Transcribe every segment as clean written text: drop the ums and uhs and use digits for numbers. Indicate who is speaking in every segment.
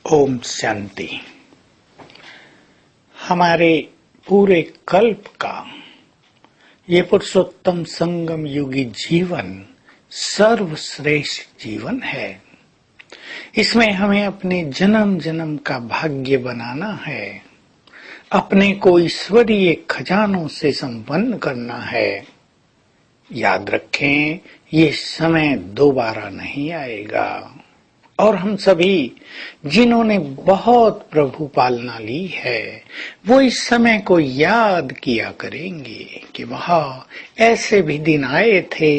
Speaker 1: ओम शांति। हमारे पूरे कल्प का ये पुरुषोत्तम संगम युगी जीवन सर्वश्रेष्ठ जीवन है। इसमें हमें अपने जन्म जन्म का भाग्य बनाना है, अपने को ईश्वरीय खजानों से संपन्न करना है। याद रखें, ये समय दोबारा नहीं आएगा और हम सभी जिन्होंने बहुत प्रभु पालना ली है वो इस समय को याद किया करेंगे कि वहाँ ऐसे भी दिन आए थे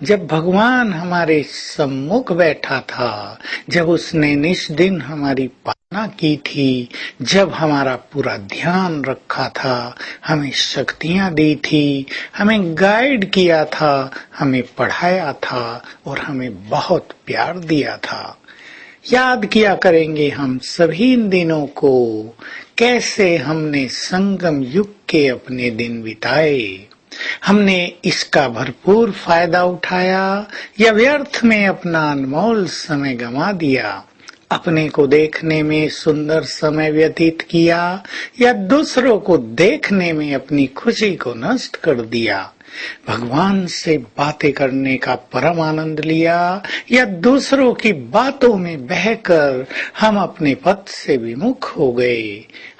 Speaker 1: जब भगवान हमारे सम्मुख बैठा था, जब उसने निष्दिन हमारी पालना की थी, जब हमारा पूरा ध्यान रखा था, हमें शक्तियां दी थी, हमें गाइड किया था, हमें पढ़ाया था और हमें बहुत प्यार दिया था। याद किया करेंगे हम सभी इन दिनों को, कैसे हमने संगम युग के अपने दिन बिताए। हमने इसका भरपूर फायदा उठाया या व्यर्थ में अपना अनमोल समय गंवा दिया। अपने को देखने में सुंदर समय व्यतीत किया या दूसरों को देखने में अपनी खुशी को नष्ट कर दिया। भगवान से बातें करने का परम आनंद लिया या दूसरों की बातों में बहकर हम अपने पथ से विमुख हो गए।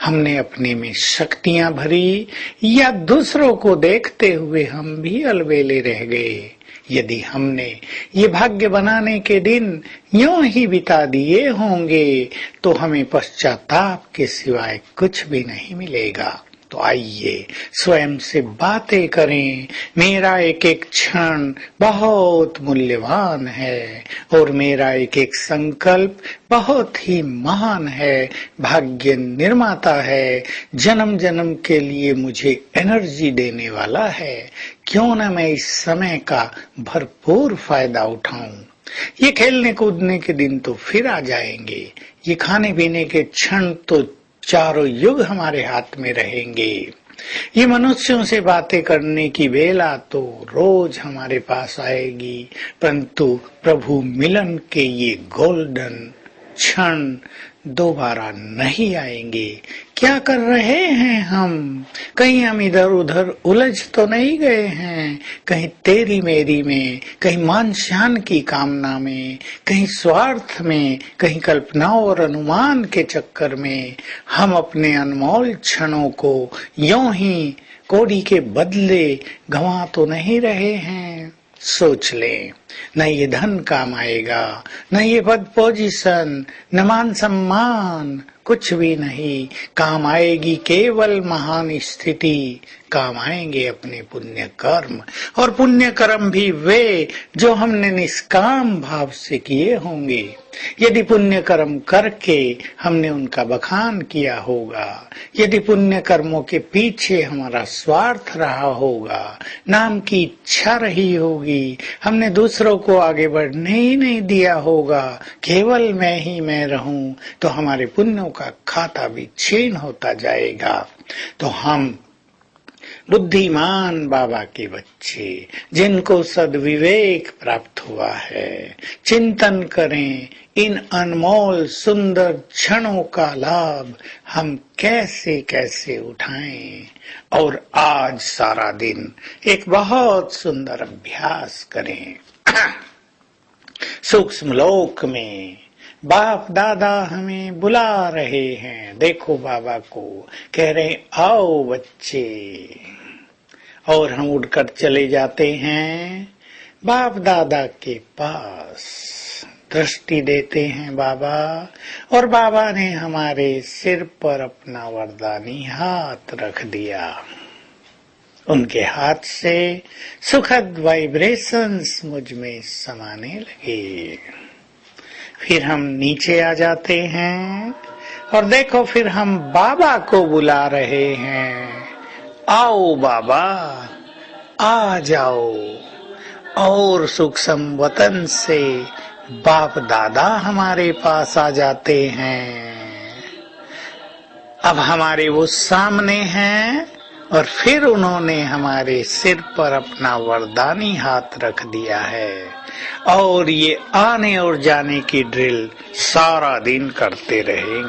Speaker 1: हमने अपने में शक्तियां भरी या दूसरों को देखते हुए हम भी अलबेले रह गए। यदि हमने ये भाग्य बनाने के दिन यूं ही बिता दिए होंगे तो हमें पश्चाताप के सिवाय कुछ भी नहीं मिलेगा। तो आइए स्वयं से बातें करें। मेरा एक एक क्षण बहुत मूल्यवान है और मेरा एक एक संकल्प बहुत ही महान है, भाग्य निर्माता है, जन्म जन्म के लिए मुझे एनर्जी देने वाला है। क्यों न मैं इस समय का भरपूर फायदा उठाऊं। ये खेलने कूदने के दिन तो फिर आ जाएंगे, ये खाने पीने के क्षण तो चारों युग हमारे हाथ में रहेंगे। ये मनुष्यों से बातें करने की वेला तो रोज हमारे पास आएगी, परंतु प्रभु मिलन के ये गोल्डन क्षण दोबारा नहीं आएंगे। क्या कर रहे हैं हम? कहीं हम इधर उधर उलझ तो नहीं गए हैं? कहीं तेरी मेरी में, कहीं मान शान की कामना में, कहीं स्वार्थ में, कहीं कल्पनाओं और अनुमान के चक्कर में हम अपने अनमोल क्षणों को यूं ही कौड़ी के बदले गंवा तो नहीं रहे हैं? सोच लें, न ये धन काम आएगा, न ये पद पोजीशन, न मान सम्मान, कुछ भी नहीं काम आएगी। केवल महान स्थिति काम आएंगे अपने पुण्य कर्म, और पुण्य कर्म भी वे जो हमने निष्काम भाव से किए होंगे। यदि पुण्य कर्म करके हमने उनका बखान किया होगा, यदि पुण्य कर्मों के पीछे हमारा स्वार्थ रहा होगा, नाम की इच्छा रही होगी, हमने दूसरों को आगे बढ़ने ही नहीं दिया होगा, केवल मैं ही मैं रहूं, तो हमारे पुण्यों का खाता भी छीन होता जाएगा। तो हम बुद्धिमान बाबा के बच्चे जिनको सद्विवेक प्राप्त हुआ है, चिंतन करें इन अनमोल सुंदर क्षणों का लाभ हम कैसे कैसे उठाएं। और आज सारा दिन एक बहुत सुंदर अभ्यास करें। सूक्ष्म लोक में बाप दादा हमें बुला रहे हैं। देखो बाबा को कह रहे आओ बच्चे, और हम उड़कर चले जाते हैं बाप दादा के पास। दृष्टि देते हैं बाबा, और बाबा ने हमारे सिर पर अपना वरदानी हाथ रख दिया। उनके हाथ से सुखद वाइब्रेशंस मुझ में समाने लगे। फिर हम नीचे आ जाते हैं और देखो फिर हम बाबा को बुला रहे हैं, आओ बाबा आ जाओ। और सूक्ष्म वतन से बाप दादा हमारे पास आ जाते हैं। अब हमारे वो सामने हैं और फिर उन्होंने हमारे सिर पर अपना वरदानी हाथ रख दिया है और ये आने और जाने की ड्रिल सारा दिन करते रहेंगे।